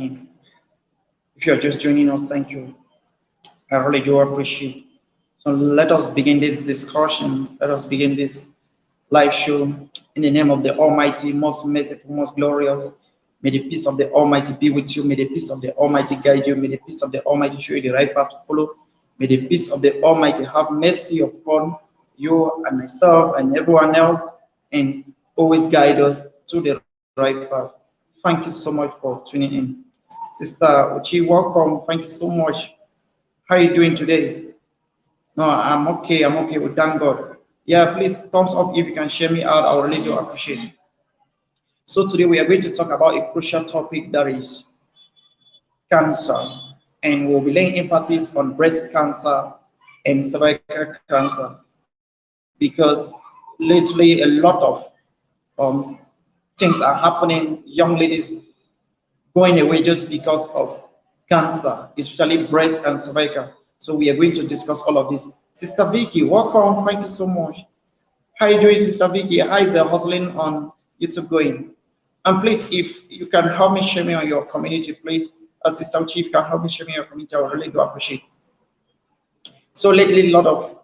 in. If you're just joining us, thank you. I really do appreciate. So let us begin this discussion. Let us begin this live show in the name of the Almighty, most merciful, most glorious. May the peace of the Almighty be with you. May the peace of the Almighty guide you. May the peace of the Almighty show you the right path to follow. May the peace of the Almighty have mercy upon you and myself and everyone else, and always guide us to the right path. Thank you so much for tuning in. Sister Uchi, welcome. Thank you so much. How are you doing today? No, I'm okay. I'm okay. We thank God. Yeah, please thumbs up if you can share me out. I would really do appreciate it. So today we are going to talk about a crucial topic, that is cancer, and we'll be laying emphasis on breast cancer and cervical cancer, because literally a lot of things are happening. Young ladies going away just because of cancer, especially breast and cervical. So we are going to discuss all of this. Sister Vicky, welcome. Thank you so much. How are you doing, Sister Vicky? How is the hustling on YouTube going? And please, if you can help me share me on your community, please, Sister Chief, can help me share me on your community. I would really do appreciate. So lately, a lot of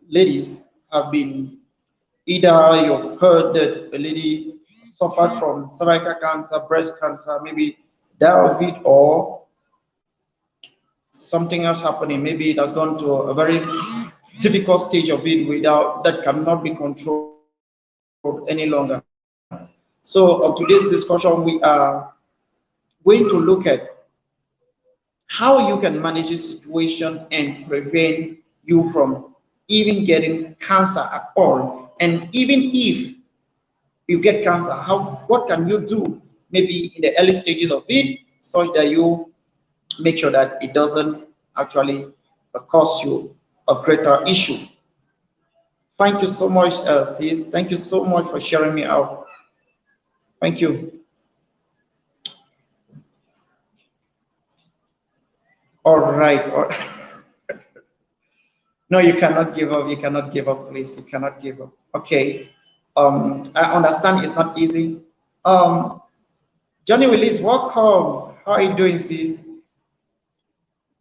ladies have been, either you've heard that a lady suffered from cervical cancer, breast cancer, maybe died of it, or something else happening. Maybe it has gone to a very difficult stage of it without that cannot be controlled any longer. So of today's discussion, we are going to look at how you can manage this situation and prevent you from even getting cancer at all. And even if you get cancer, what can you do maybe in the early stages of it, such that you make sure that it doesn't actually cause you a greater issue. Thank you so much, sis. Thank you so much for sharing me out. Thank you. All right. All right. No, you cannot give up. You cannot give up, please. You cannot give up. Okay. I understand it's not easy. Johnny Willis, welcome. How are you doing, sis?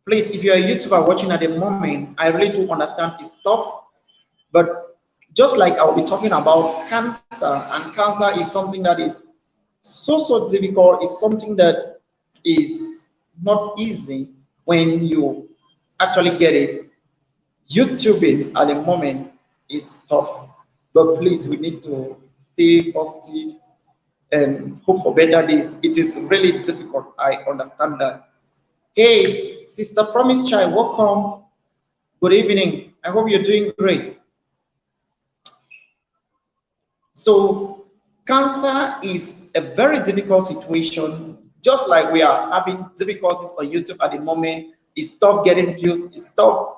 Please, if you're a YouTuber watching at the moment, I really do understand it's tough, but just like I'll be talking about cancer, and cancer is something that is so difficult. It's something that is not easy when you actually get it. YouTubing at the moment is tough, but please, we need to stay positive and hope for better days. It is really difficult. I understand that. Hey, Sister Promise Child, welcome. Good evening. I hope you're doing great. So, cancer is a very difficult situation. Just like we are having difficulties on YouTube at the moment, it's tough getting views. It's tough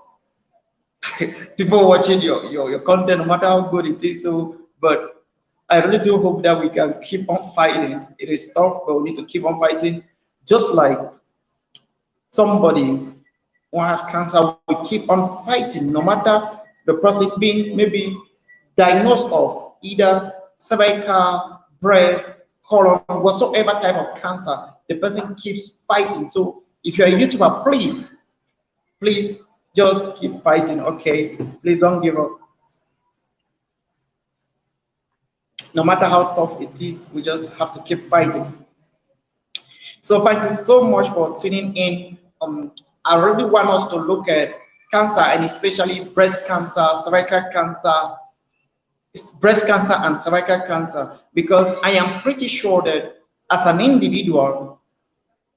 people watching your content, no matter how good it is. So, but I really do hope that we can keep on fighting. It is tough, but we need to keep on fighting. Just like somebody who has cancer, we keep on fighting, no matter the person being maybe diagnosed of either cervical, breast, colon, whatsoever type of cancer, the person keeps fighting. So if you're a YouTuber, please just keep fighting, okay? Please don't give up. No matter how tough it is, we just have to keep fighting. So thank you so much for tuning in. I really want us to look at cancer, and especially breast cancer, cervical cancer, breast cancer and cervical cancer, because I am pretty sure that as an individual,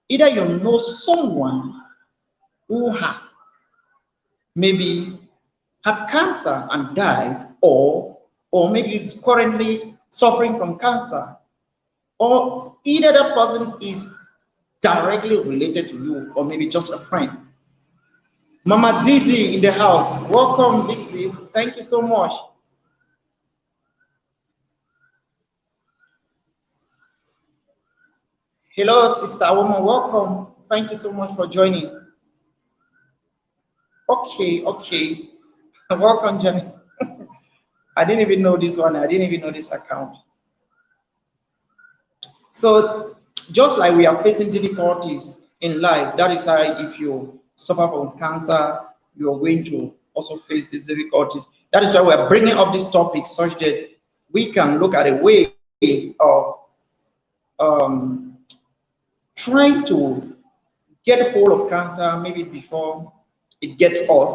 either you know someone who has maybe had cancer and died, or maybe it's currently suffering from cancer, or either that person is directly related to you, or maybe just a friend. Mama Didi in the house, welcome, big sis. Thank you so much. Hello, Sister Woman, welcome. Thank you so much for joining. Okay. Welcome, Jenny. I didn't even know this one. I didn't even know this account. So Just like we are facing difficulties in life, that is why if you suffer from cancer, you are going to also face these difficulties. That is why we are bringing up this topic such that we can look at a way of um, trying to get hold of cancer maybe before it gets us,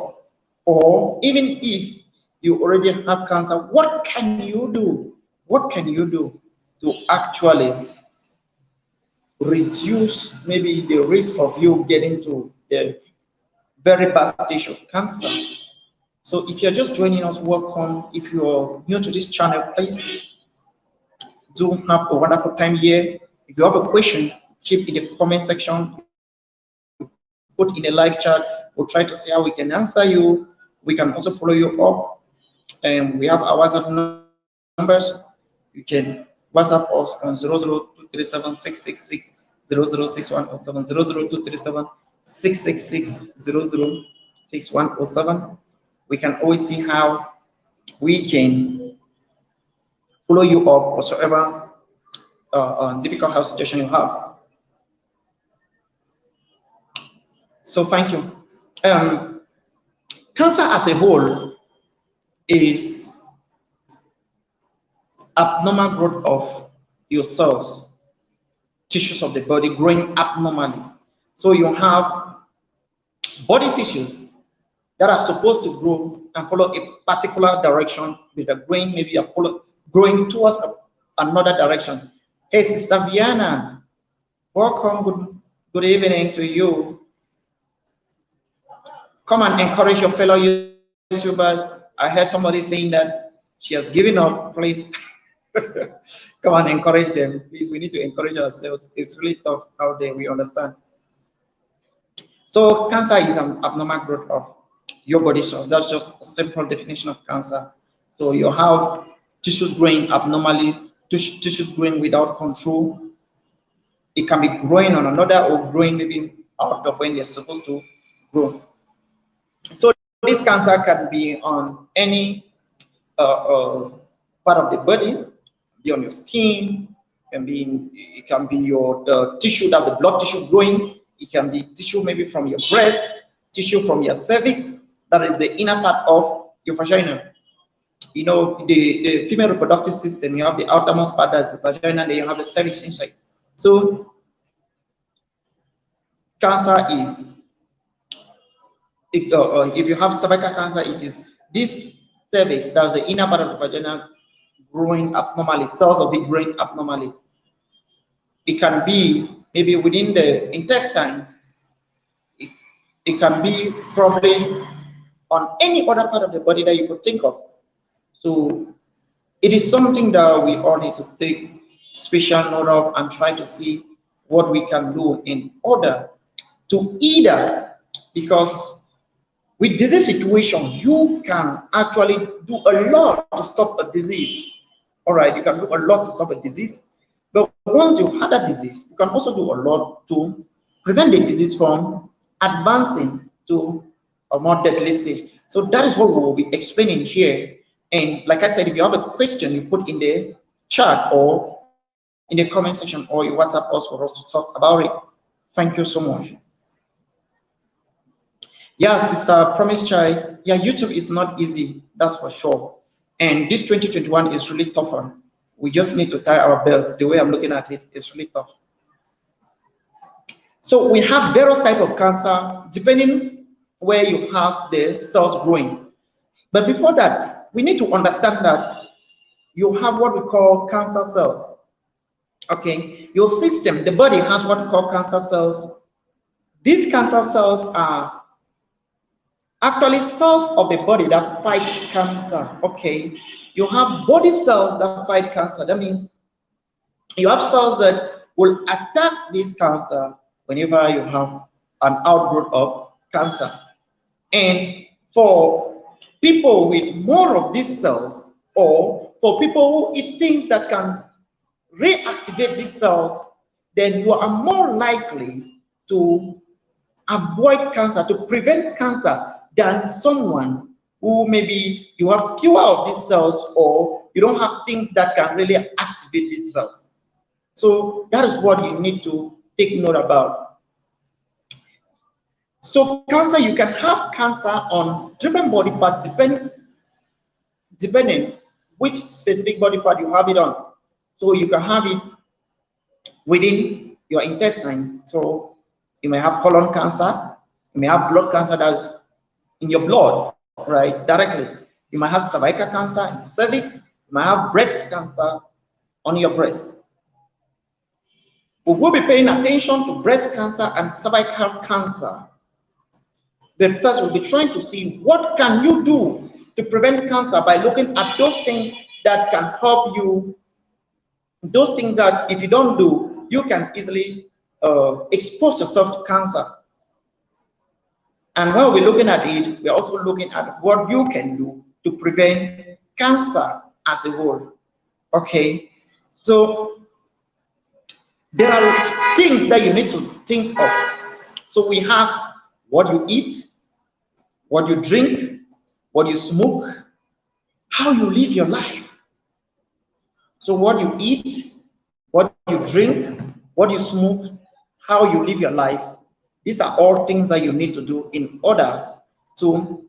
or even if you already have cancer, what can you do? What can you do to actually reduce maybe the risk of you getting to the very bad stage of cancer? So if you're just joining us, welcome. If you're new to this channel, please do have a wonderful time here. If you have a question, keep in the comment section. You put in a live chat. We'll try to see how we can answer you. We can also follow you up. And we have our WhatsApp numbers. You can WhatsApp us on 0023766006107 We can always see how we can follow you up whatsoever difficult health situation you have. So thank you. Cancer as a whole is abnormal growth of your cells, tissues of the body growing abnormally. So you have body tissues that are supposed to grow and follow a particular direction, with the growing maybe a growing towards another direction. Hey, Sister Viana, welcome. Good evening to you. Come and encourage your fellow YouTubers. I heard somebody saying that she has given up. Please come and encourage them. Please, we need to encourage ourselves. It's really tough out there. We understand. So cancer is an abnormal growth of your body cells. That's just a simple definition of cancer. So you have tissues growing abnormally, tissues growing without control. It can be growing on another or growing maybe out of when they're supposed to grow. So this cancer can be on any part of the body, be on your skin, it can be your the tissue, that the blood tissue growing. It can be tissue maybe from your breast, tissue from your cervix, that is the inner part of your vagina. You know, the female reproductive system, you have the outermost part, that's the vagina, then you have the cervix inside. So cancer is, if you have cervical cancer, it is this cervix, that's the inner part of the vagina, growing abnormally, cells of it growing abnormally. It can be maybe within the intestines. It can be probably on any other part of the body that you could think of. So it is something that we all need to take special note of and try to see what we can do in order to either, because with disease situation, you can actually do a lot to stop a disease. All right, you can do a lot to stop a disease. But once you had a disease, you can also do a lot to prevent the disease from advancing to a more deadly stage. So that is what we will be explaining here. And like I said, if you have a question, you put in the chat or in the comment section, or you WhatsApp us for us to talk about it. Thank you so much. Yeah, Sister Promise Child. Yeah, YouTube is not easy, that's for sure. And this 2021 is really tougher. We just need to tie our belts. The way I'm looking at it is really tough. So we have various types of cancer depending where you have the cells growing. But before that, we need to understand that you have what we call cancer cells. Okay, your system, the body has what we call cancer cells. These cancer cells are actually cells of the body that fights cancer. Okay, you have body cells that fight cancer. That means you have cells that will attack this cancer whenever you have an outgrowth of cancer. And for people with more of these cells, or for people who eat things that can reactivate these cells, then you are more likely to avoid cancer, to prevent cancer, than someone who maybe you have fewer of these cells, or you don't have things that can really activate these cells. So that is what you need to take note about. So cancer, you can have cancer on different body parts depending which specific body part you have it on. So you can have it within your intestine. So you may have colon cancer, you may have blood cancer that's in your blood, right, directly. You might have cervical cancer in the cervix, you might have breast cancer on your breast. We will be paying attention to breast cancer and cervical cancer. But first, we'll be trying to see what can you do to prevent cancer by looking at those things that can help you. Those things that if you don't do, you can easily expose yourself to cancer. And when we're looking at it, we're also looking at what you can do to prevent cancer as a whole. Okay, so there are things that you need to think of. So we have what you eat, what you drink, what you smoke, how you live your life. So what you eat, what you drink, what you smoke, how you live your life. These are all things that you need to do in order to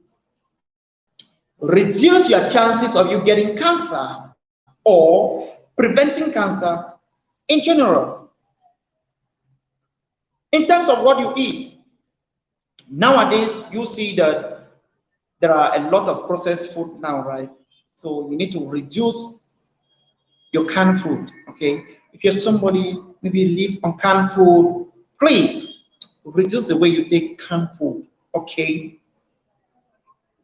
reduce your chances of you getting cancer or preventing cancer in general. In terms of what you eat, nowadays you see that there are a lot of processed food now, right? So you need to reduce your canned food, okay? If you're somebody maybe live on canned food, please reduce the way you take canned food, okay?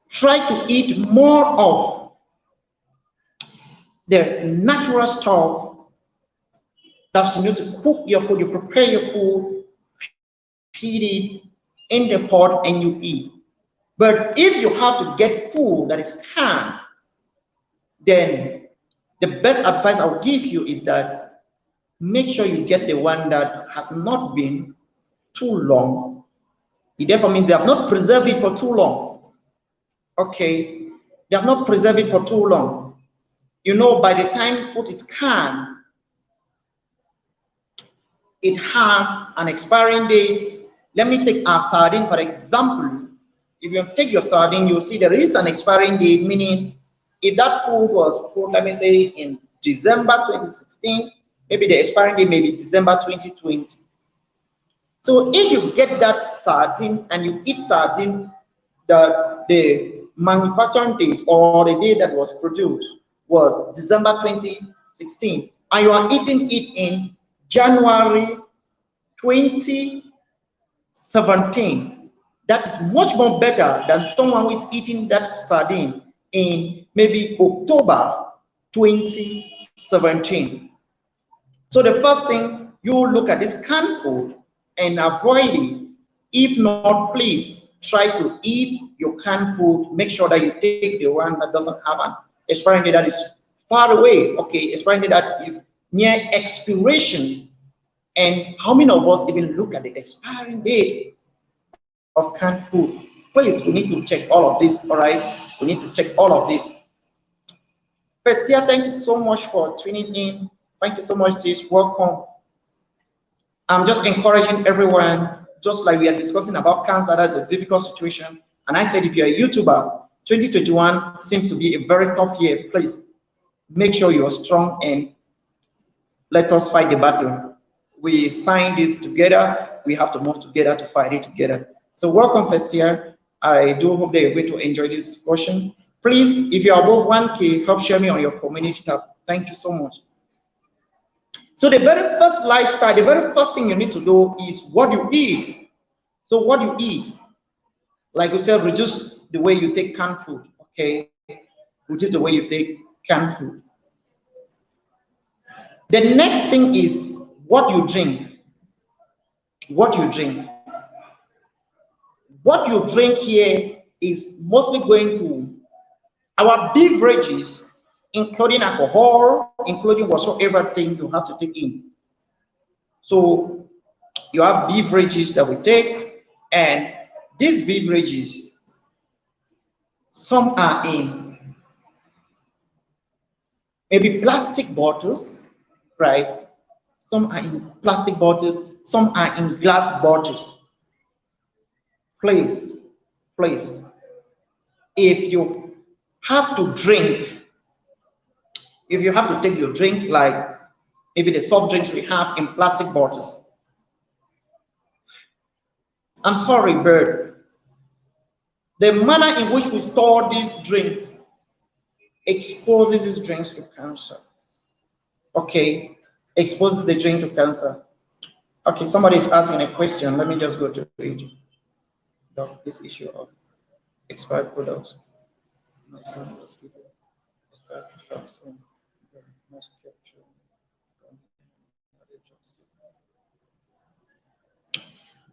Try to eat more of the natural stuff. That's you need to cook your food, you prepare your food, feed it in the pot and you eat. But if you have to get food that is canned, then the best advice I will give you is that make sure you get the one that has not been too long. It therefore means they have not preserved it for too long. Okay, they have not preserved it for too long. You know, by the time food is canned, it has an expiring date. Let me take our sardine for example. If you take your sardine, you'll see there is an expiring date, meaning if that food was put, let me say, in December 2016, maybe the expiring date may be December 2020. So if you get that sardine and you eat sardine, the manufacturing date or the day that was produced was December 2016, and you are eating it in January 2017, that is much more better than someone who is eating that sardine in maybe October 2017. So the first thing, you look at this canned food and avoid it. If not, please try to eat your canned food. Make sure that you take the one that doesn't have an expiring date that is far away. Okay, expiring date that is near expiration. And how many of us even look at the expiring date of canned food? Please, we need to check all of this, all right? We need to check all of this. Festia, thank you so much for tuning in. Thank you so much, sis. Welcome. I'm just encouraging everyone, just like we are discussing about cancer, that's a difficult situation. And I said, if you're a YouTuber, 2021 seems to be a very tough year. Please make sure you're strong and let us fight the battle. We signed this together. We have to move together to fight it together. So welcome, first year. I do hope that you're going to enjoy this discussion. Please, if you're above 1K, help share me on your community tab. Thank you so much. So the very first lifestyle, the very first thing you need to do is what you eat. So what you eat, like we said, reduce the way you take canned food, okay? Reduce the way you take canned food. The next thing is what you drink. What you drink. What you drink here is mostly going to our beverages, including alcohol, including whatsoever thing you have to take in. So you have beverages that we take, and these beverages, some are in maybe plastic bottles, right? some are in plastic bottles, some are in glass bottles. Please, please, if you have to drink, if you have to take your drink, like maybe the soft drinks we have in plastic bottles, I'm sorry, but the manner in which we store these drinks exposes these drinks to cancer. Okay, exposes the drink to cancer. Okay, somebody is asking a question. Let me just go to it. This issue of expired products. My son was given expired products on most capture.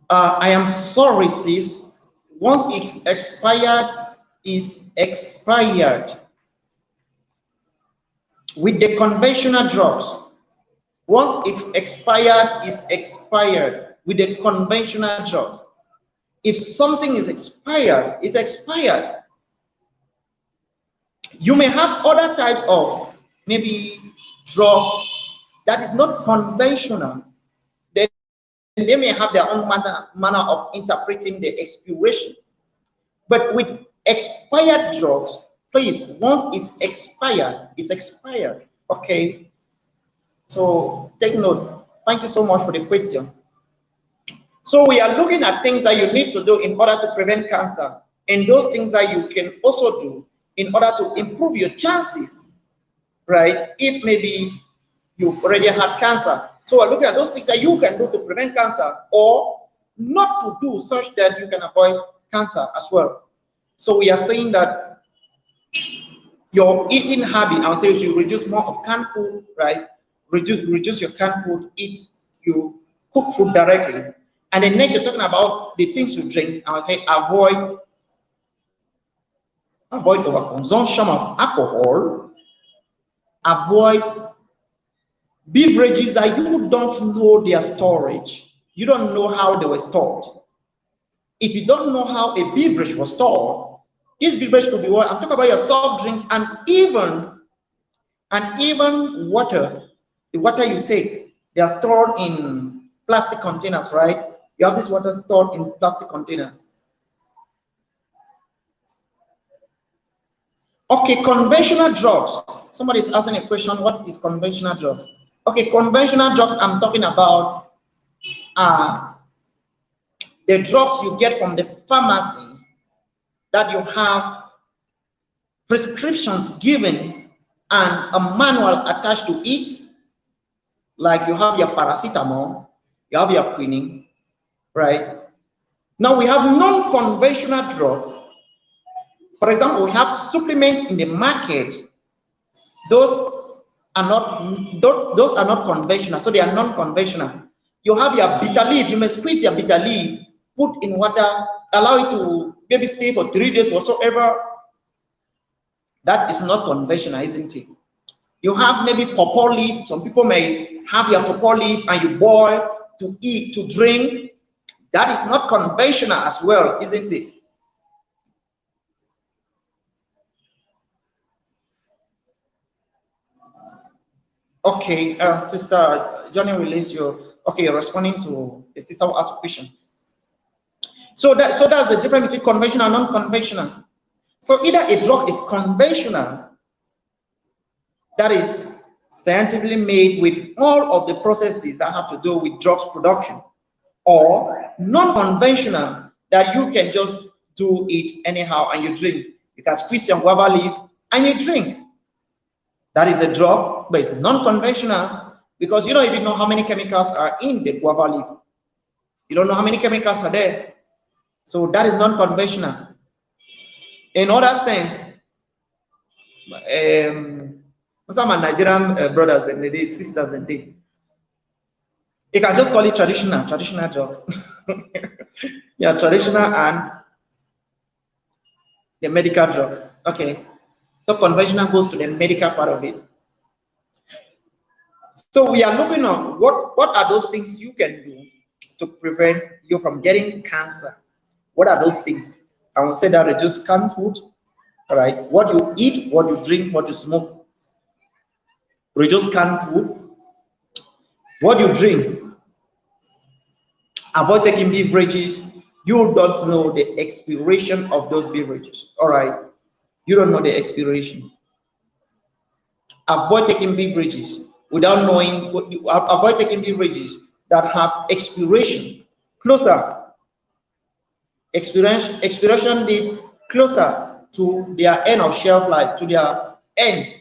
I am sorry, sis. Once it's expired, is expired. With the conventional drugs, once it's expired, is expired with the conventional drugs. If something is expired, it's expired. You may have other types of maybe drug that is not conventional. They may have their own manner of interpreting the expiration. But with expired drugs, please, once it's expired, it's expired. Okay. So take note. Thank you so much for the question. So we are looking at things that you need to do in order to prevent cancer, and those things that you can also do in order to improve your chances, right? If maybe you've already had cancer. So we're looking at those things that you can do to prevent cancer or not to do, such that you can avoid cancer as well. So we are saying that your eating habit, I would say you should reduce more of canned food, right? Reduce your canned food, eat you cook food directly. And then next, you're talking about the things you drink. I would say avoid overconsumption of alcohol, avoid beverages that you don't know their storage. You don't know how they were stored. If you don't know how a beverage was stored, this beverage could be what I'm talking about, your soft drinks and even water. The water you take, they are stored in plastic containers, right? You have this water stored in plastic containers. Okay, conventional drugs. Somebody is asking a question, what is conventional drugs? Okay, conventional drugs I'm talking about are the drugs you get from the pharmacy that you have prescriptions given and a manual attached to it. Like you have your paracetamol, you have your quinine, right? Now we have non-conventional drugs. For example, we have supplements in the market. Those are not conventional, so they are non-conventional. You have your bitter leaf. You may squeeze your bitter leaf, put in water, allow it to maybe stay for 3 days whatsoever. That is not conventional, isn't it? You have maybe pawpaw leaf. Some people may have your pawpaw leaf and you boil to eat, to drink. That is not conventional as well, isn't it? Okay, Sister Johnny release your, okay, you're responding to the sister who asked a question. So that's the difference between conventional and non-conventional. So either a drug is conventional, that is scientifically made with all of the processes that have to do with drugs production, or non-conventional, that you can just do it anyhow and you drink. You can squeeze your guava leaf and you drink. That is a drug, but it's non-conventional because you don't even know how many chemicals are in the guava leaf. You don't know how many chemicals are there. So that is non-conventional. In other sense, some are Nigerian brothers and sisters and they can just call it traditional drugs. Yeah, traditional and the medical drugs. Okay. So conventional goes to the medical part of it. So we are looking at what are those things you can do to prevent you from getting cancer. What are those things? I will say that reduce canned food, all right? What you eat, what you drink, what you smoke. Reduce canned food. What you drink, avoid taking beverages. You don't know the expiration of those beverages. All right, you don't know the expiration. Avoid taking beverages without knowing what you avoid taking beverages that have expiration closer, expiration date closer to their end of shelf life, to their end.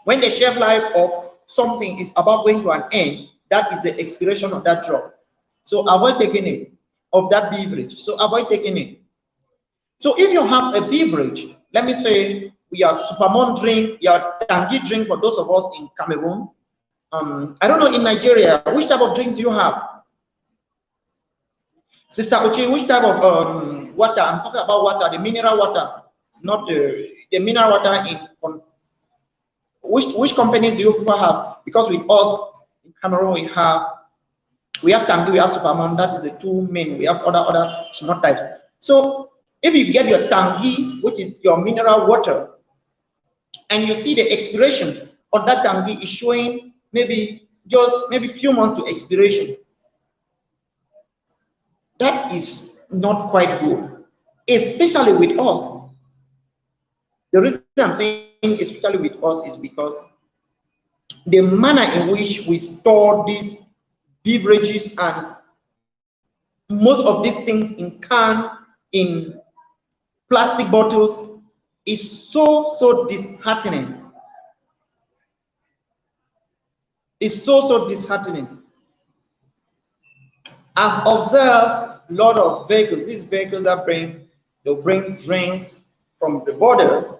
When the shelf life of something is about going to an end, that is the expiration of that drug. So avoid taking it, of that beverage. So avoid taking it. So if you have a beverage, let me say your Supermon drink, your Tangi drink for those of us in Cameroon. I don't know in Nigeria, which type of drinks you have? Sister Uchi, which type of water? I'm talking about water, the mineral water, not the mineral water in which companies do you people have? Because with us in Cameroon we have Tangi, we have Supermon. That is the two main. We have other small types. So if you get your Tangi, which is your mineral water, and you see the expiration of that Tangi is showing maybe few months to expiration, that is not quite good, especially with us. The reason I'm saying especially with us is because the manner in which we store these beverages and most of these things in can, in plastic bottles, is so disheartening. It's so disheartening. I've observed a lot of vehicles, these vehicles that they'll bring drinks from the border,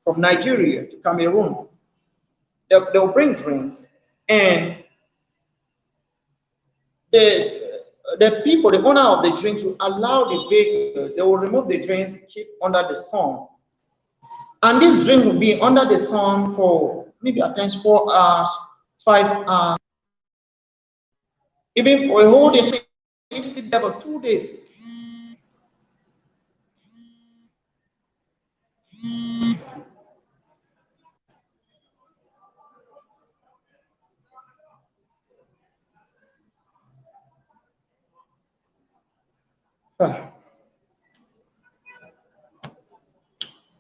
from Nigeria to Cameroon. They'll bring drinks, and the people, the owner of the drinks will allow the vehicle, they will remove the drinks, keep under the sun. And this drink will be under the sun for maybe at times 4 hours, 5 hours, even for a whole day, sleep there for 2 days.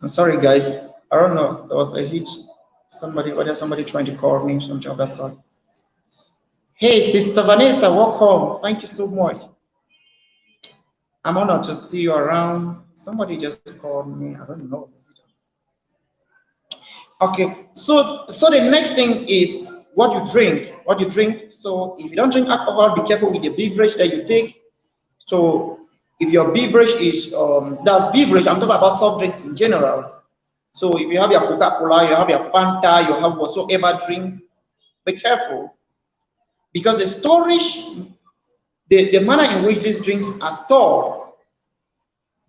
I'm sorry, guys. I don't know. There was a hit. Somebody trying to call me, something of that sort. Hey, Sister Vanessa, welcome. Thank you so much. I'm honored to see you around. Somebody just called me. I don't know. Okay, so the next thing is what you drink. What you drink. So if you don't drink alcohol, be careful with the beverage that you take. So if your beverage is that's beverage, I'm talking about soft drinks in general. So if you have your Coca-Cola, you have your Fanta, you have whatsoever drink, be careful. Because the storage, the manner in which these drinks are stored,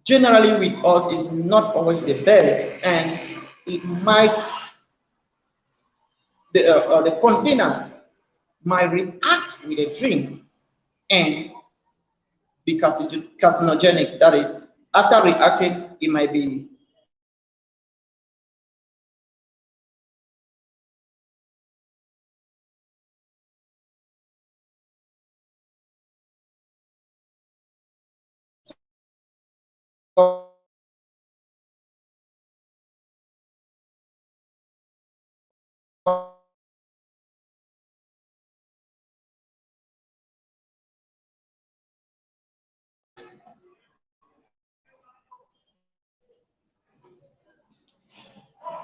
generally with us is not always the best, and it might, the containers might react with a drink and be carcinogenic. That is, after reacting, it might be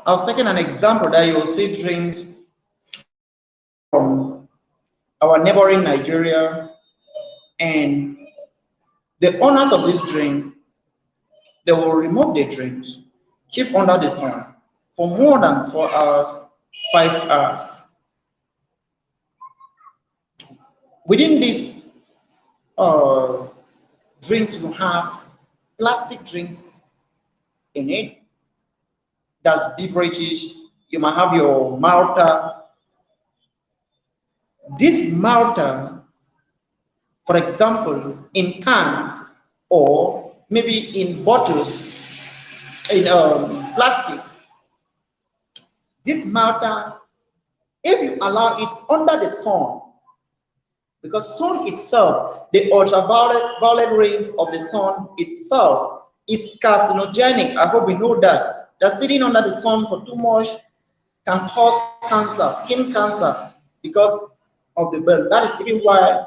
I was taking an example that you will see drinks from our neighboring Nigeria, and the owners of this drink, they will remove the drinks, keep under the sun for more than 4 hours, 5 hours. Within these drinks, you have plastic drinks in it. That's beverages. You might have your Malta. This Malta, for example, in can or maybe in bottles, in plastics, this Malta, if you allow it under the sun Because sun itself, the ultraviolet rays of the sun itself is carcinogenic. I hope we know that. That sitting under the sun for too much can cause cancer, skin cancer, because of the burn. That is even why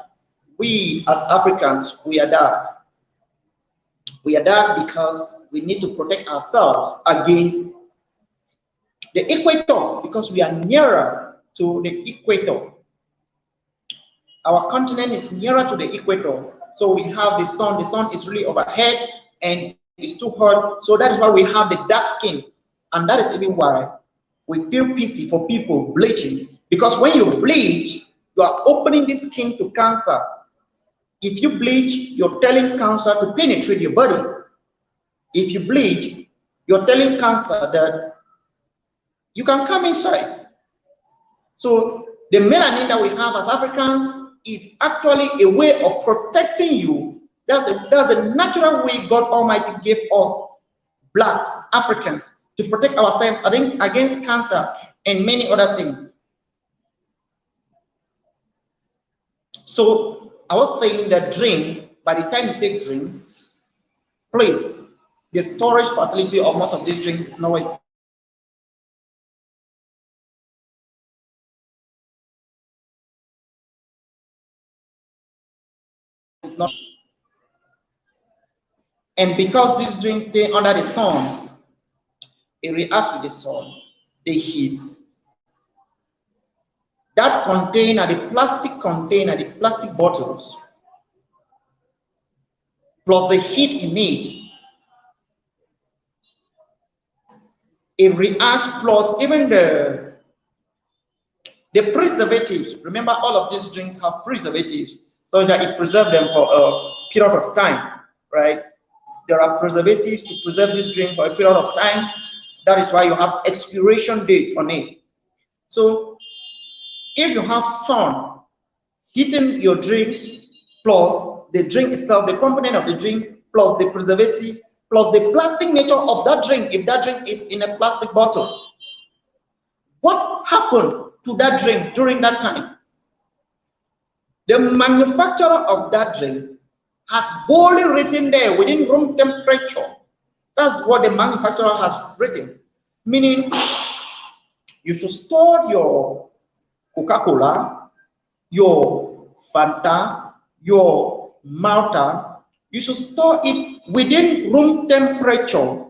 we as Africans, we are dark. We are dark because we need to protect ourselves against the equator, because we are nearer to the equator. Our continent is nearer to the equator, so we have the sun. The sun is really overhead and it's too hot, so that is why we have the dark skin. And that is even why we feel pity for people bleaching, because when you bleach, you are opening the skin to cancer. If you bleach, you're telling cancer to penetrate your body. If you bleach, you're telling cancer that you can come inside. So the melanin that we have as Africans is actually a way of protecting you. That's a natural way God Almighty gave us, blacks, Africans, to protect ourselves against cancer and many other things. So I was saying that drink, by the time you take drinks, please, the storage facility of most of these drinks is nowhere. It's not. And because these drinks stay under the sun, it reacts with the sun, the heat. That container, the plastic container, the plastic bottles, plus the heat in it reacts, plus even the preservatives. Remember, all of these drinks have preservatives, so that it preserves them for a period of time, right? There are preservatives to preserve this drink for a period of time. That is why you have expiration date on it. So if you have sun heating your drink, plus the drink itself, the component of the drink, plus the preservative, plus the plastic nature of that drink, if that drink is in a plastic bottle, what happened to that drink during that time? The manufacturer of that drink has boldly written there within room temperature. That's what the manufacturer has written. Meaning, you should store your Coca-Cola, your Fanta, your Malta, you should store it within room temperature.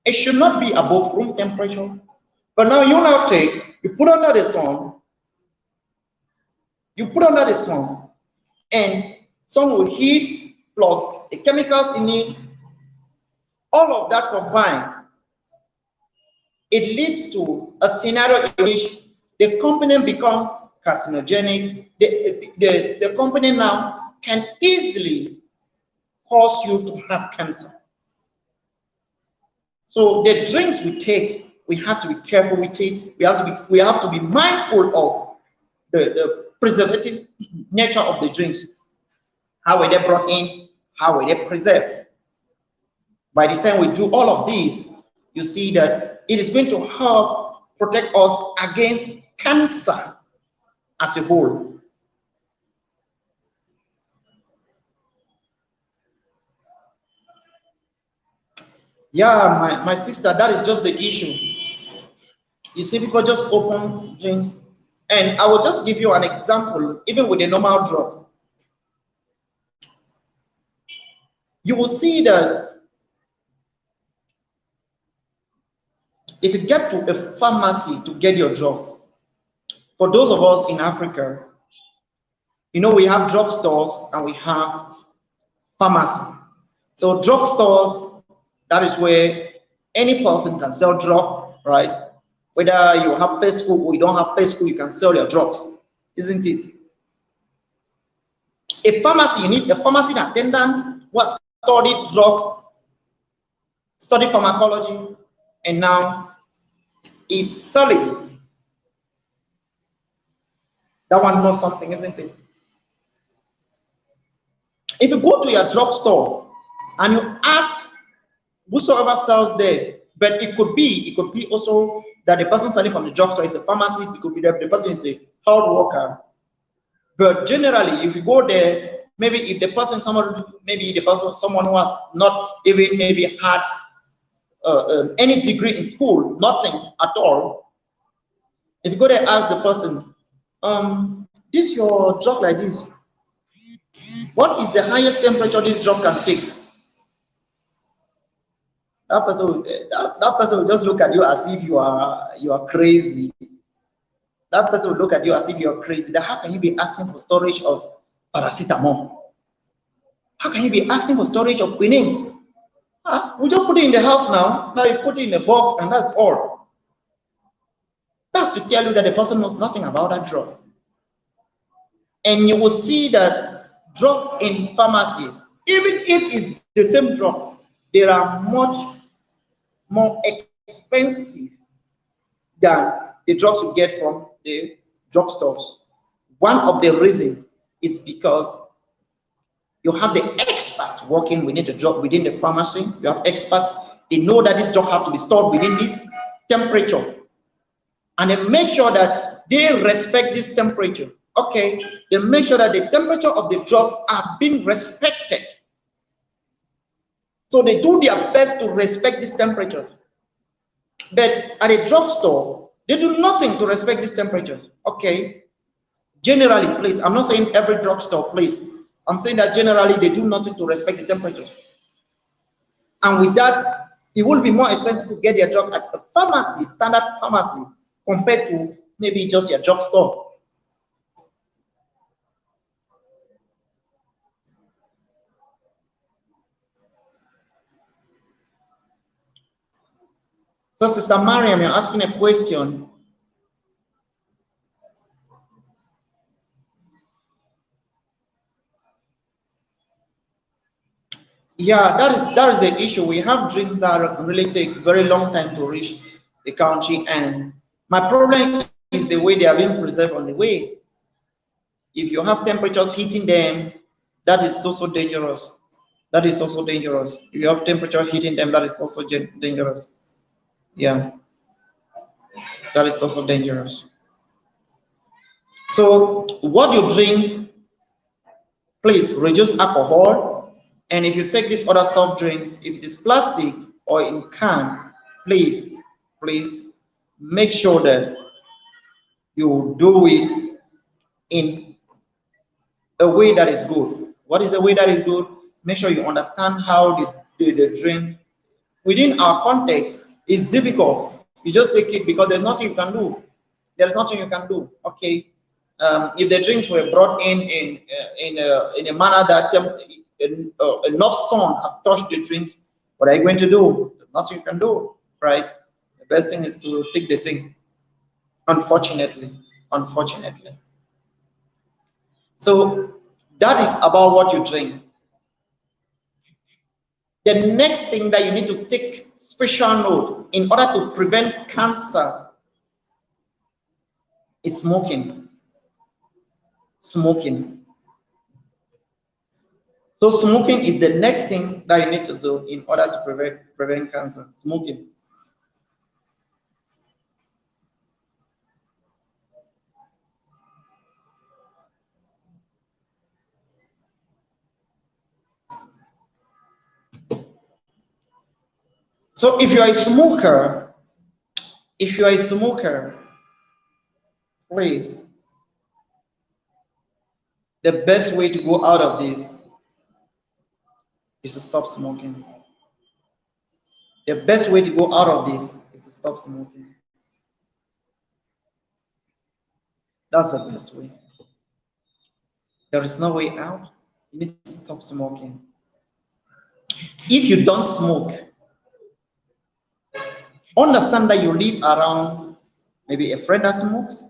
It should not be above room temperature. But now you now take, you put under the sun, and sun will heat plus the chemicals in it, all of that combined, it leads to a scenario in which the component becomes carcinogenic. The component now can easily cause you to have cancer. So the drinks we take, we have to be careful with it. We have to be mindful of the preservative nature of the drinks. How were they brought in? How were they preserved? By the time we do all of these, you see that it is going to help protect us against cancer as a whole. Yeah, my sister, that is just the issue. You see, people just open drinks, and I will just give you an example, even with the normal drugs. You will see that if you get to a pharmacy to get your drugs, for those of us in Africa, you know, we have drugstores and we have pharmacy. So drugstores, that is where any person can sell drug, right? Whether you have Facebook or you don't have Facebook, you can sell your drugs, isn't it? A pharmacy, you need a pharmacy attendant who has studied drugs, studied pharmacology, and now is selling. That one knows something, isn't it? If you go to your drugstore and you ask whosoever sells there, but it could be also that the person selling from the drugstore is a pharmacist, it could be that the person is a health worker. But generally, if you go there, maybe if the person, someone who has not even maybe had any degree in school, nothing at all. If you go there, ask the person, this your drug like this, what is the highest temperature this drug can take? That person will just look at you as if you are crazy. That person will look at you as if you are crazy. That how can you be asking for storage of paracetamol? How can you be asking for storage of quinine? We just put it in the house now. Now you put it in a box and that's all. That's to tell you that the person knows nothing about that drug. And you will see that drugs in pharmacies, even if it's the same drug, they are much more expensive than the drugs you get from the drugstores. One of the reasons is because you have the experts working within the drug, within the pharmacy. You have experts. They know that this drug have to be stored within this temperature, and they make sure that they respect this temperature. Okay, they make sure that the temperature of the drugs are being respected. So they do their best to respect this temperature. But at a drugstore, they do nothing to respect this temperature. Okay, generally, please, I'm not saying every drugstore, please. I'm saying that generally they do nothing to respect the temperature. And with that, it will be more expensive to get your drug at a pharmacy, standard pharmacy, compared to maybe just your drugstore. So, Sister Mariam, you're asking a question. Yeah, that is the issue. We have drinks that really take very long time to reach the country, and my problem is the way they are being preserved on the way. If you have temperatures hitting them, that is also dangerous. That is also dangerous. If you have temperature hitting them, that is also dangerous. Yeah, that is also dangerous. So what you drink, please reduce alcohol. And if you take these other soft drinks, if it is plastic or in can, please make sure that you do it in a way that is good. What is the way that is good? Make sure you understand how the drink within our context is difficult. You just take it because there's nothing you can do. There's nothing you can do. Okay. If the drinks were brought in a manner that enough sun has touched the drinks, what are you going to do? There's nothing you can do, right? The best thing is to take the thing. Unfortunately. So that is about what you drink. The next thing that you need to take special note in order to prevent cancer is smoking. Smoking. So smoking is the next thing that you need to do in order to prevent cancer. Smoking. So if you are a smoker, please, the best way to go out of this is to stop smoking. The best way to go out of this is to stop smoking. That's the best way. There is no way out. You need to stop smoking. If you don't smoke, understand that you live around maybe a friend that smokes,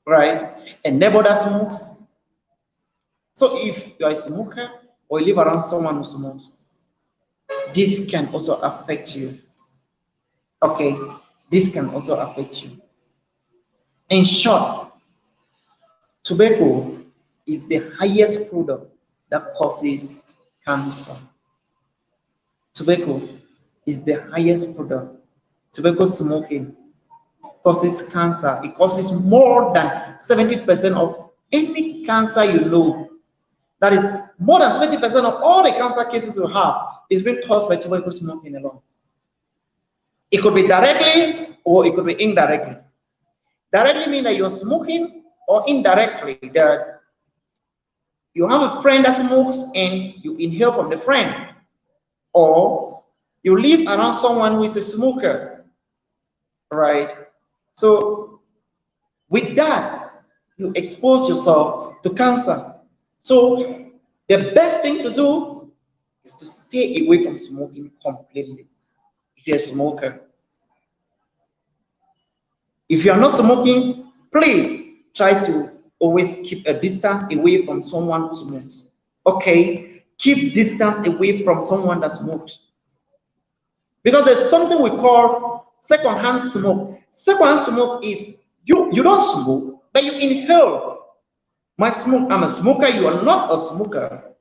right? A neighbor that smokes. So if you are a smoker or you live around someone who smokes, this can also affect you. Okay, this can also affect you. In short, tobacco is the highest product that causes cancer. Tobacco is the highest product. Tobacco smoking causes cancer. It causes more than 70% of Any cancer you know, that is more than 70% of all the cancer cases you have is being caused by tobacco smoking alone. It could be directly or it could be indirectly. Directly means that you're smoking, or indirectly that you have a friend that smokes and you inhale from the friend, or you live around someone who is a smoker, right? So with that, you expose yourself to cancer. So the best thing to do is to stay away from smoking completely if you're a smoker. If you are not smoking, please try to always keep a distance away from someone who smokes. Okay? Keep distance away from someone that smokes. Because there's something we call secondhand smoke. Secondhand smoke is you don't smoke, but you inhale. I'm a smoker, you are not a smoker.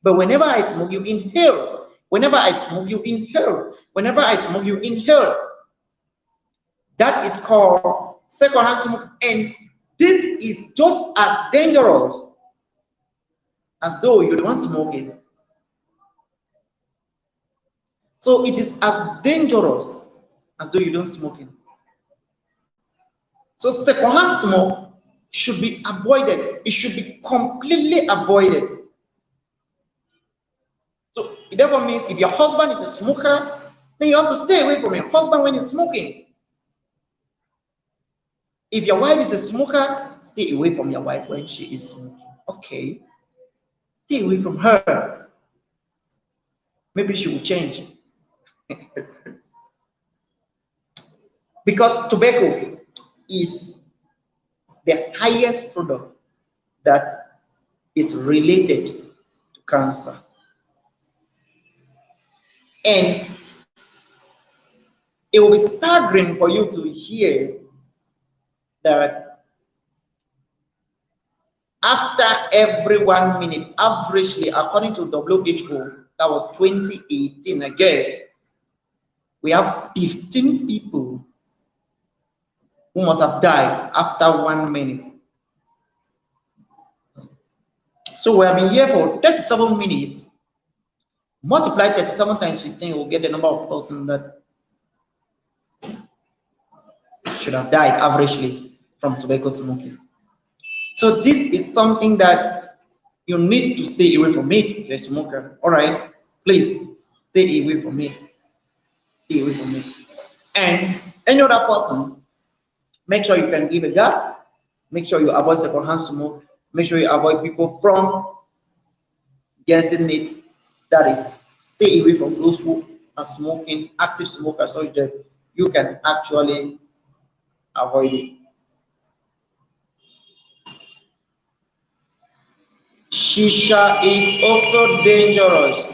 But whenever I smoke, you inhale. Whenever I smoke, you inhale. Whenever I smoke, you inhale. That is called secondhand smoke, and this is just as dangerous as though you're the one smoking. So it is as dangerous as though you don't smoking. So secondhand smoke should be avoided. It should be completely avoided. So it therefore means if your husband is a smoker, then you have to stay away from your husband when he's smoking. If your wife is a smoker, stay away from your wife when she is smoking. Okay. Stay away from her. Maybe she will change. Because tobacco is the highest product that is related to cancer. And it will be staggering for you to hear that after every 1 minute, averagely, according to WHO, that was 2018, I guess, we have 15 people who must have died after 1 minute. So we have been here for 37 minutes. Multiply 37 times 15, we'll get the number of persons that should have died averagely from tobacco smoking. So this is something that you need to stay away from it if you're a smoker. All right, please stay away from it. Stay away from it. And any other person, make sure you can give a gap. Make sure you avoid secondhand smoke. Make sure you avoid people from getting it. That is, stay away from those who are smoking, active smokers, so that you can actually avoid it. Shisha is also dangerous.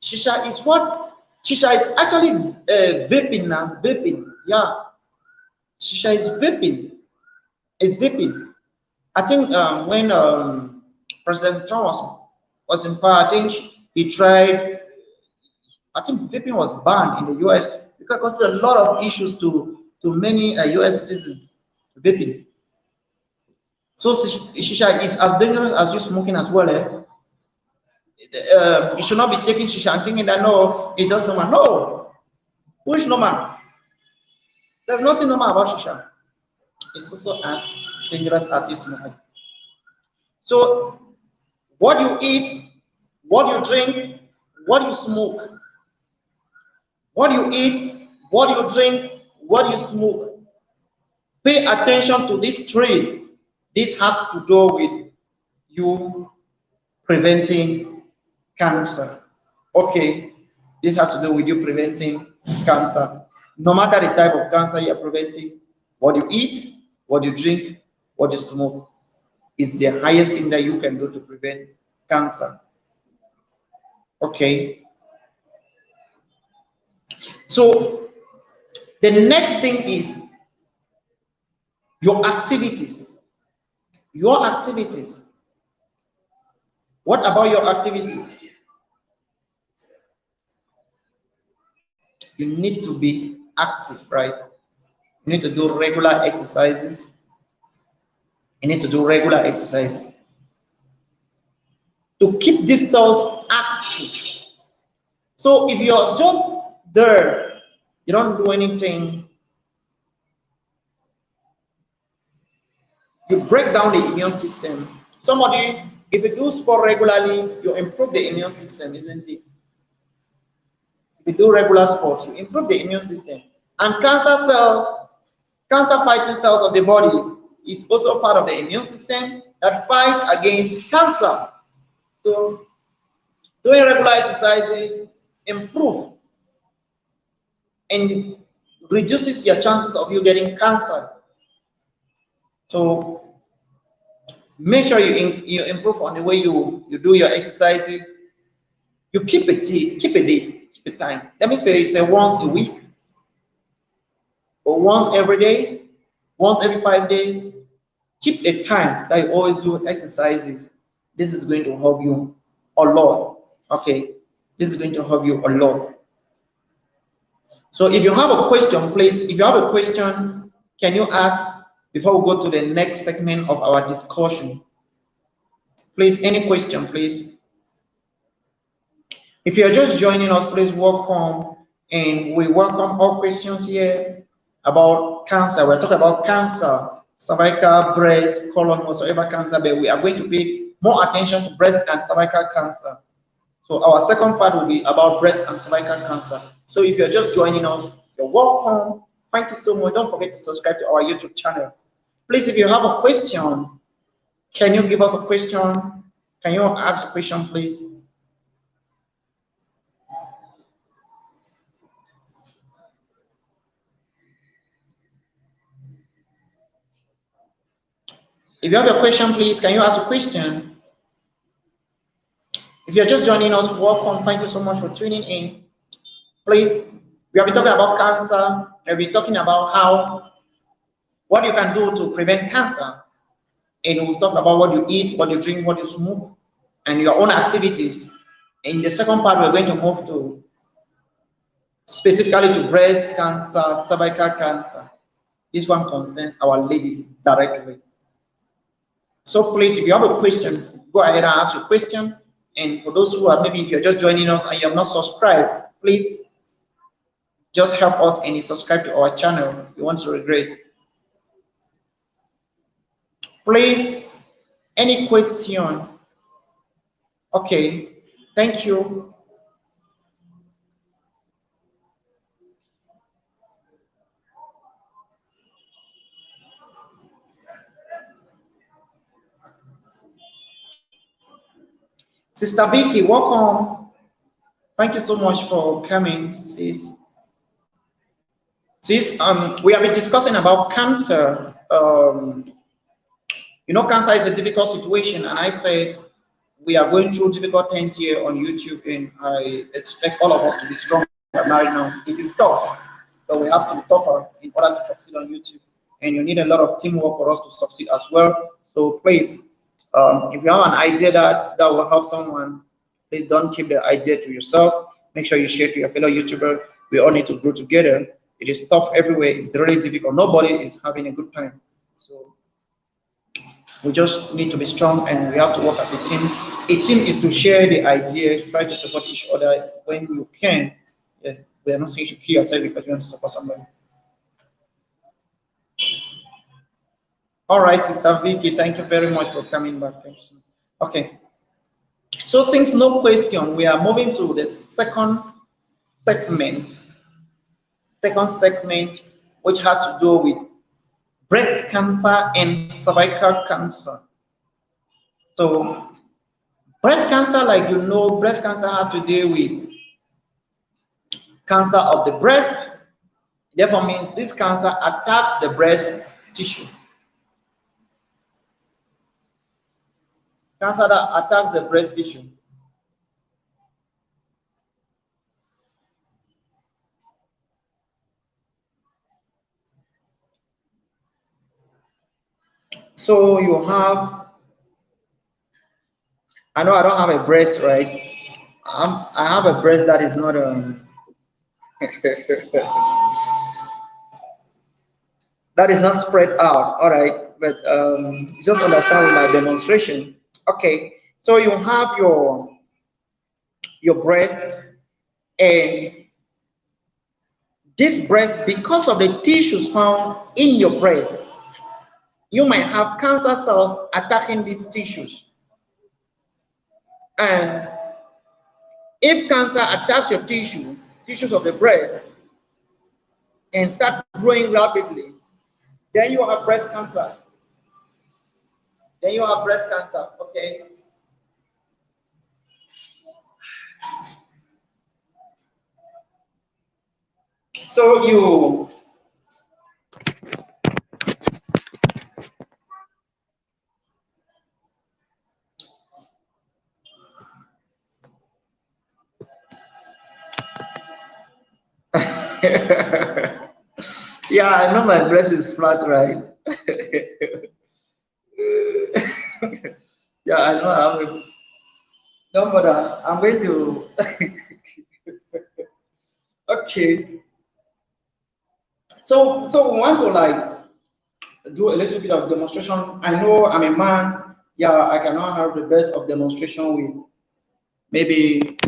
Shisha is what? Shisha is actually vaping now. Vaping, yeah. Shisha is vaping. It's vaping. I think when President Trump was in power, I think he tried. I think vaping was banned in the U.S. because it causes a lot of issues to many U.S. citizens. Vaping. So shisha is as dangerous as you smoking as well. You should not be taking shisha and thinking that no, it's just normal. No, which normal? There's nothing normal about shisha. It's also as dangerous as you smoking. So what you eat, what you drink, what you smoke, what you eat, what you drink, what you smoke. Pay attention to this three. This has to do with you preventing cancer. Okay, this has to do with you preventing cancer. No matter the type of cancer you're preventing, what you eat, what you drink, what you smoke is the highest thing that you can do to prevent cancer. Okay. So the next thing is your activities. Your activities. What about your activities? You need to be active, right? You need to do regular exercises. You need to do regular exercise to keep these cells active. So if you're just there, you don't do anything, you break down the immune system. Somebody, if you do sport regularly, you improve the immune system, isn't it? If you do regular sport, you improve the immune system. And cancer cells, cancer fighting cells of the body is also part of the immune system that fights against cancer. So doing regular exercises improve and reduces your chances of you getting cancer. So make sure you improve on the way you do your exercises. You keep a date, keep a time. Let me say once a week, or once every day, once every 5 days. Keep a time that you always do exercises. This is going to help you a lot. Okay, this is going to help you a lot. So if you have a question, please, if you have a question, can you ask before we go to the next segment of our discussion? Please, any question, please. If you're just joining us, please welcome, and we welcome all questions here about cancer. We're talking about cancer, cervical, breast, colon, whatsoever cancer, but we are going to pay more attention to breast and cervical cancer. So our second part will be about breast and cervical cancer. So if you're just joining us, you're welcome. Thank you so much. Don't forget to subscribe to our YouTube channel. Please, if you have a question, can you give us a question? Can you ask a question, please? If you have a question, please, can you ask a question? If you're just joining us, welcome. Thank you so much for tuning in. Please, we have been talking about cancer. We'll be talking about what you can do to prevent cancer. And we'll talk about what you eat, what you drink, what you smoke, and your own activities. In the second part, we're going to move to specifically to breast cancer, cervical cancer. This one concerns our ladies directly. So please, if you have a question, go ahead and ask your question. And for those who are, maybe if you're just joining us and you have not subscribed, please just help us and subscribe to our channel. You won't regret. Please, any question? Okay, thank you. Sister Vicky, welcome. Thank you so much for coming, sis. Sis, we have been discussing about cancer. You know, cancer is a difficult situation, and I said we are going through difficult times here on YouTube, and I expect all of us to be strong right now. It is tough, but we have to be tougher in order to succeed on YouTube. And you need a lot of teamwork for us to succeed as well. So please, if you have an idea that will help someone, please don't keep the idea to yourself. Make sure you share to your fellow YouTuber. We all need to grow together. It is tough everywhere. It's really difficult. Nobody is having a good time. So we just need to be strong, and we have to work as a team. A team is to share the ideas, try to support each other when you can. Yes, we are not saying you kill yourself because you want to support somebody. All right, Sister Vicky, thank you very much for coming back. Thanks. Okay. So since no question, we are moving to the second segment. Second segment, which has to do with breast cancer and cervical cancer. So breast cancer, like you know, breast cancer has to do with cancer of the breast. Therefore means this cancer attacks the breast tissue. Cancer that attacks the breast tissue. So you have, I know I don't have a breast, right? I have a breast that is not that is not spread out. All right. but just understand my demonstration. Okay, so you have your breasts, and this breast, because of the tissues found in your breast, you might have cancer cells attacking these tissues. And if cancer attacks your tissues of the breast, and start growing rapidly, then you have breast cancer. Then you have breast cancer, okay? So you yeah, I know my breast is flat, right? Yeah, I know. No bother. I'm going to. Okay. So we want to like do a little bit of demonstration. I know I'm a man. Yeah, I cannot have the best of demonstration with maybe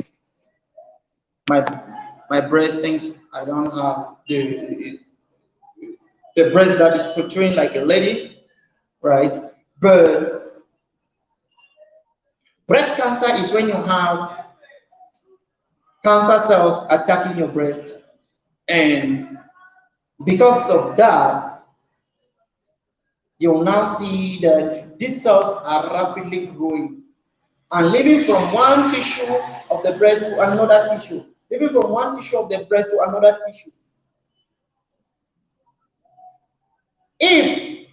my my breast, since I don't have the breast that is protruding like a lady, right? But breast cancer is when you have cancer cells attacking your breast, and because of that, you will now see that these cells are rapidly growing and living from one tissue of the breast to another tissue, living from one tissue of the breast to another tissue. If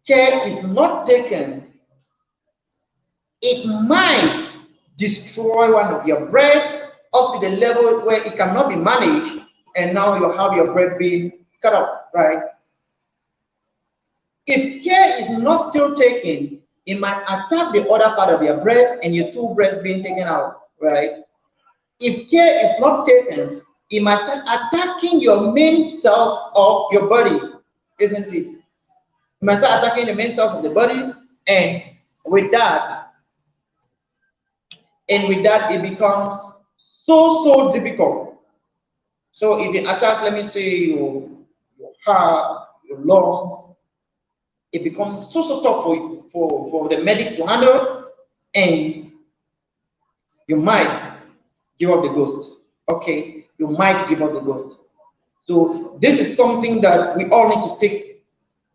care is not taken, it might destroy one of your breasts up to the level where it cannot be managed, and now you have your breast being cut off, right? If care is not still taken, it might attack the other part of your breast and your two breasts being taken out, right? If care is not taken, it might start attacking your main cells of your body, isn't it? It might start attacking the main cells of the body, and with that, it becomes so difficult. So if it attacks, let me say your heart, your lungs, it becomes so tough for the medics to handle, and you might give up the ghost. Okay, you might give up the ghost. So this is something that we all need to take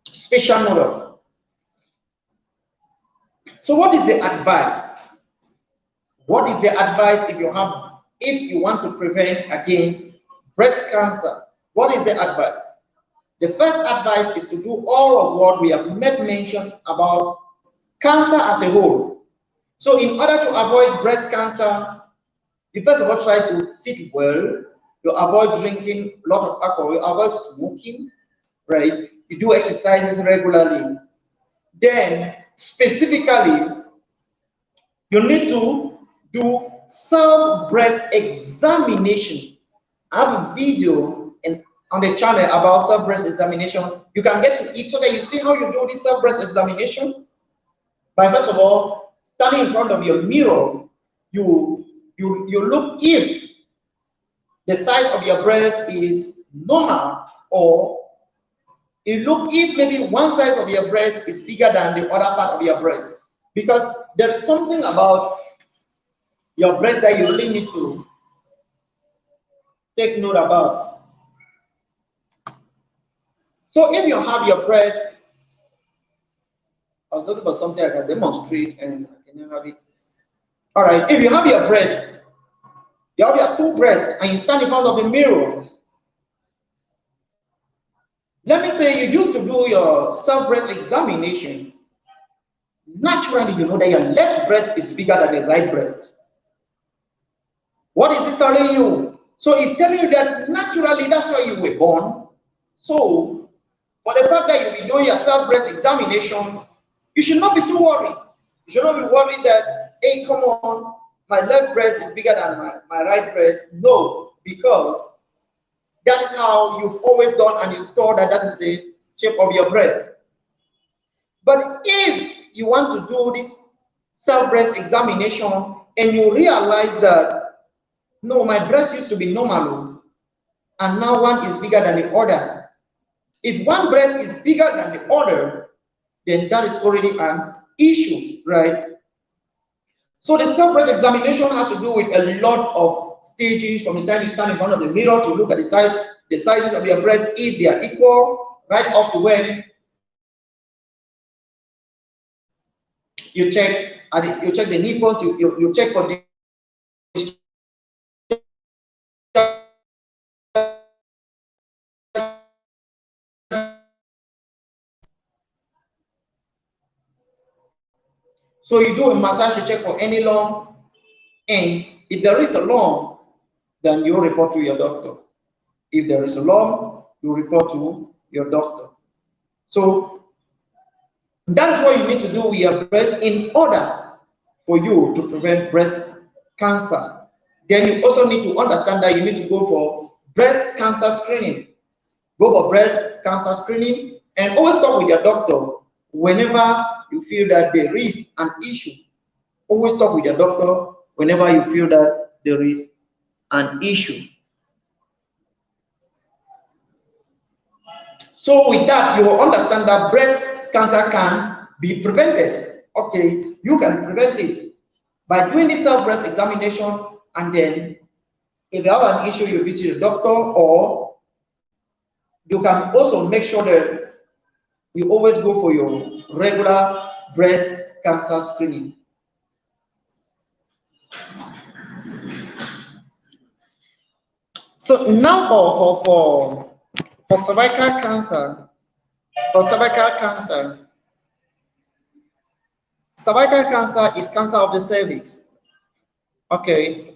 special note of. So what is the advice? What is the advice if you want to prevent against breast cancer? What is the advice? The first advice is to do all of what we have made mention about cancer as a whole. So in order to avoid breast cancer, you first of all try to feed well, you avoid drinking a lot of alcohol, you avoid smoking, right? You do exercises regularly. Then specifically, you need to do self-breast examination. I have a video on the channel about self-breast examination. You can get to it so that you see how you do this self-breast examination. By first of all, standing in front of your mirror, you look if the size of your breast is normal, or you look if maybe one side of your breast is bigger than the other part of your breast. Because there is something about your breast that you really need to take note about. So if you have your breast, I was looking for something I can demonstrate and I can have it. All right, if you have your breast, you have your two breasts, and you stand in front of the mirror. Let me say you used to do your self-breast examination. Naturally, you know that your left breast is bigger than the right breast. What is it telling you? So it's telling you that naturally that's how you were born. So for the fact that you'll be doing your self-breast examination, you should not be too worried. You should not be worried that, hey, come on, my left breast is bigger than my right breast. No, because that is how you've always done, and you thought that that is the shape of your breast. But if you want to do this self-breast examination and you realize that, no, my breast used to be normal, and now one is bigger than the other. If one breast is bigger than the other, then that is already an issue, right? So the self-breast examination has to do with a lot of stages from the time you stand in front of the mirror to look at the sizes of your breasts, if they are equal, right up to when you check the nipples, you check for the so you do a massage to check for any lump, and if there is a lump, then you report to your doctor. If there is a lump, you report to your doctor. So that is what you need to do with your breast in order for you to prevent breast cancer. Then you also need to understand that you need to go for breast cancer screening. Go for breast cancer screening and always talk with your doctor whenever you feel that there is an issue. Always talk with your doctor whenever you feel that there is an issue. So with that, you will understand that breast cancer can be prevented. Okay, you can prevent it by doing the self-breast examination, and then if you have an issue, you visit the doctor, or you can also make sure that you always go for your regular breast cancer screening. So now for cervical cancer, cervical cancer is cancer of the cervix. Okay,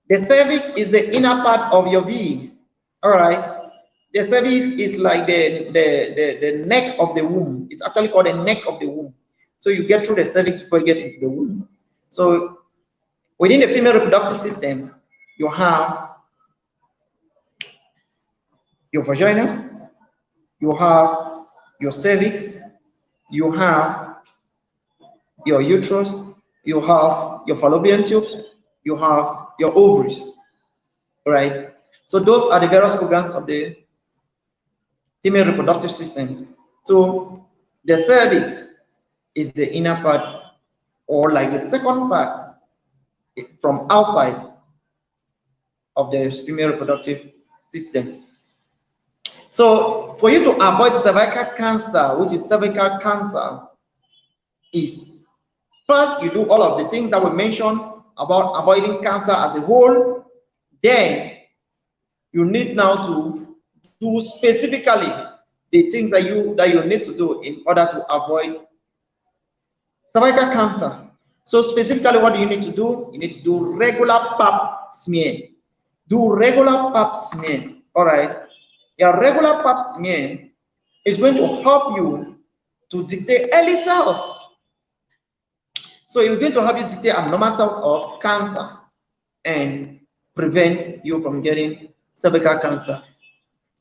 the cervix is the inner part of your V. All right, the cervix is like the neck of the womb. It's actually called the neck of the womb. So you get through the cervix before you get into the womb. So within the female reproductive system, you have your vagina, you have your cervix, you have your uterus, you have your fallopian tube, you have your ovaries, right? So those are the various organs of the female reproductive system. So the cervix is the inner part, or like the second part from outside of the female reproductive system. So for you to avoid cervical cancer, which is cervical cancer, is first you do all of the things that we mentioned about avoiding cancer as a whole. Then you need now to do specifically the things that you need to do in order to avoid cervical cancer. So specifically, what do you need to do? You need to do regular pap smear. Do regular pap smear. All right. Your regular pap smear is going to help you to detect early cells. So it's going to help you detect abnormal cells of cancer and prevent you from getting cervical cancer.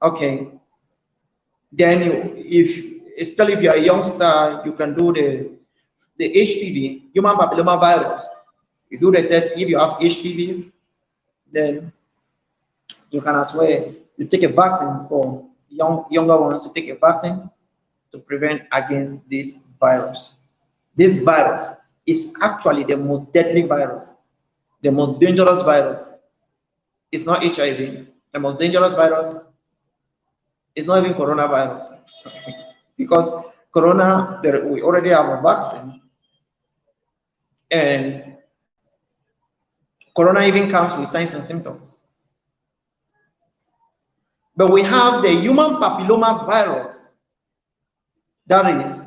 Okay. Then especially if you're a youngster, you can do the HPV, human papilloma virus. You do the test. If you have HPV, then you can as well, you take a vaccine for younger ones. You take a vaccine to prevent against this virus. This virus is actually the most deadly virus, the most dangerous virus. It's not HIV. The most dangerous virus is not even coronavirus. Because corona, we already have a vaccine, and corona even comes with signs and symptoms. But we have the human papilloma virus, that is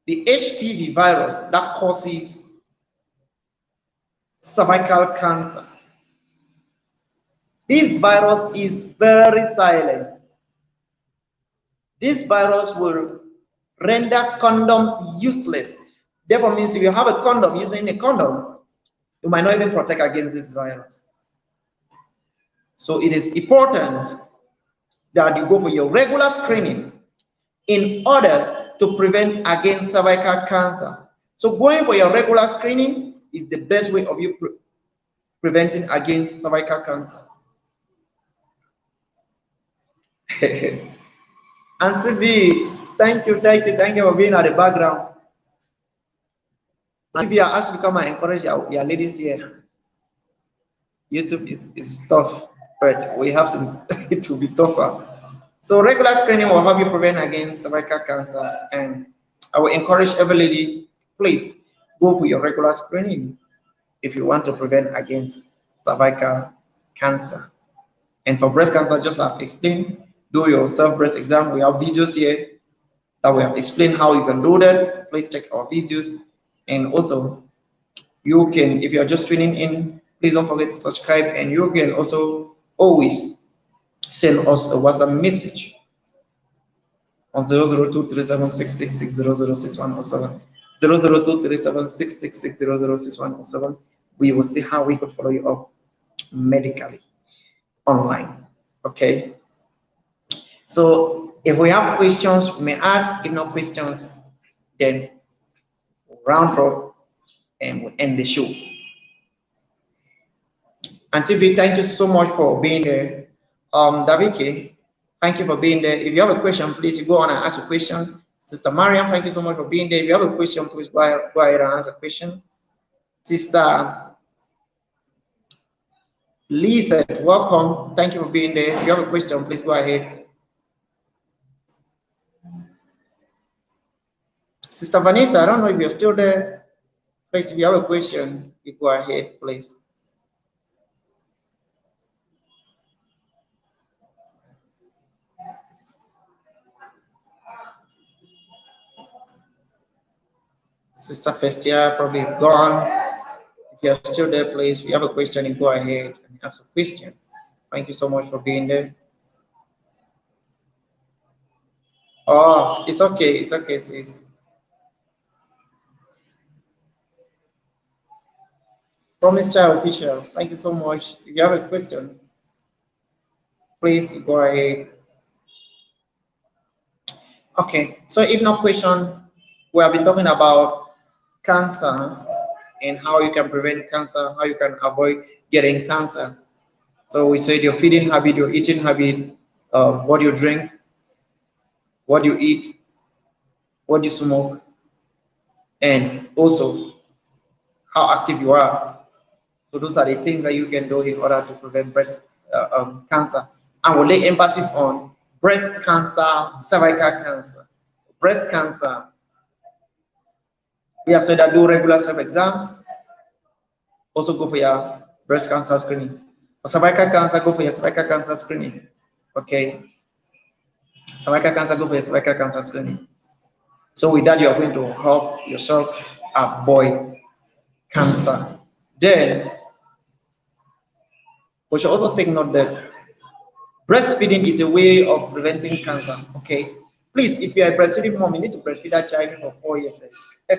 the HPV virus that causes cervical cancer. This virus is very silent. This virus will render condoms useless. Therefore means if you have a condom, using a condom, you might not even protect against this virus. So it is important that you go for your regular screening in order to prevent against cervical cancer. So going for your regular screening is the best way of you preventing against cervical cancer. Auntie B, thank you for being at the background. If you are asked to come and encourage your ladies here, YouTube is tough, but we have to it will be tougher. So regular screening will help you prevent against cervical cancer, and I will encourage every lady, please go for your regular screening if you want to prevent against cervical cancer. And for breast cancer, just like I've explained, do your self-breast exam. We have videos here that we have explained how you can do that. Please check our videos. And also, you can, if you're just tuning in, please don't forget to subscribe. And you can also always send us a WhatsApp message on 0023766006107. 0023766006107. We will see how we could follow you up medically online. Okay. So if we have questions, we may ask. If no questions, then we'll round up and we'll end the show. Auntie V, thank you so much for being there. Davike, thank you for being there. If you have a question, please you go on and ask a question. Sister Mariam, thank you so much for being there. If you have a question, please go ahead and ask a question. Sister Lisa, welcome. Thank you for being there. If you have a question, please go ahead. Sister Vanessa, I don't know if you're still there. Please, if you have a question, you go ahead, please. Sister Festia probably gone. If you're still there, please, if you have a question, you go ahead and ask a question. Thank you so much for being there. Oh, it's okay, sis. Promise Child Official, thank you so much. If you have a question, please go ahead. Okay, so if no question, we have been talking about cancer and how you can prevent cancer, how you can avoid getting cancer. So we said your feeding habit, your eating habit, what you drink, what you eat, what you smoke, and also how active you are. So those are the things that you can do in order to prevent breast cancer. And we'll lay emphasis on breast cancer, cervical cancer. Breast cancer, we have said that do regular self-exams. Also go for your breast cancer screening. For cervical cancer, go for your cervical cancer screening. Okay. Cervical cancer, go for your cervical cancer screening. So with that, you are going to help yourself avoid cancer. Then, we should also take note that breastfeeding is a way of preventing cancer. Okay. Please, if you are a breastfeeding mom, you need to breastfeed that child for 4 years. You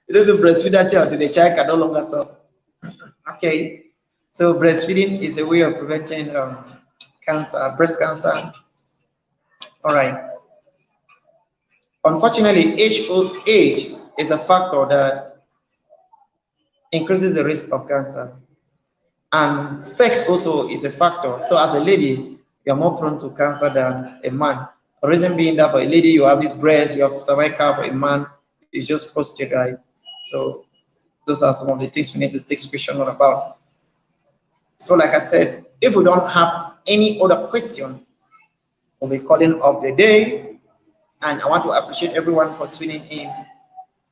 need to breastfeed that child till the child can no longer suck. Okay. So breastfeeding is a way of preventing cancer, breast cancer. All right. Unfortunately, age is a factor that increases the risk of cancer. And sex also is a factor. So as a lady, you're more prone to cancer than a man. The reason being that for a lady, you have this breast, you have cervical. For a man, it's just prostate, right? So those are some of the things we need to take special note about. So like I said, if we don't have any other question, we'll be calling up the day. And I want to appreciate everyone for tuning in.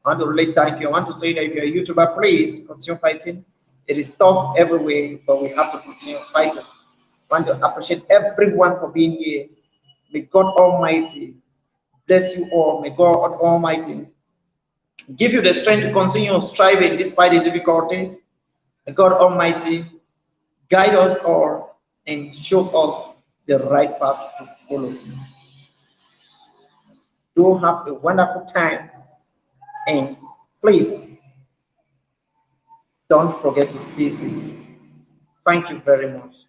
I want to really thank you. I want to say that if you're a YouTuber, please continue fighting. It is tough everywhere, but we have to continue fighting. I want to appreciate everyone for being here. May God Almighty bless you all. May God Almighty give you the strength to continue striving despite the difficulty. May God Almighty guide us all and show us the right path to follow. Do have a wonderful time, and please don't forget to stay safe. Thank you very much.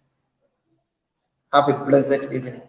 Have a blessed evening.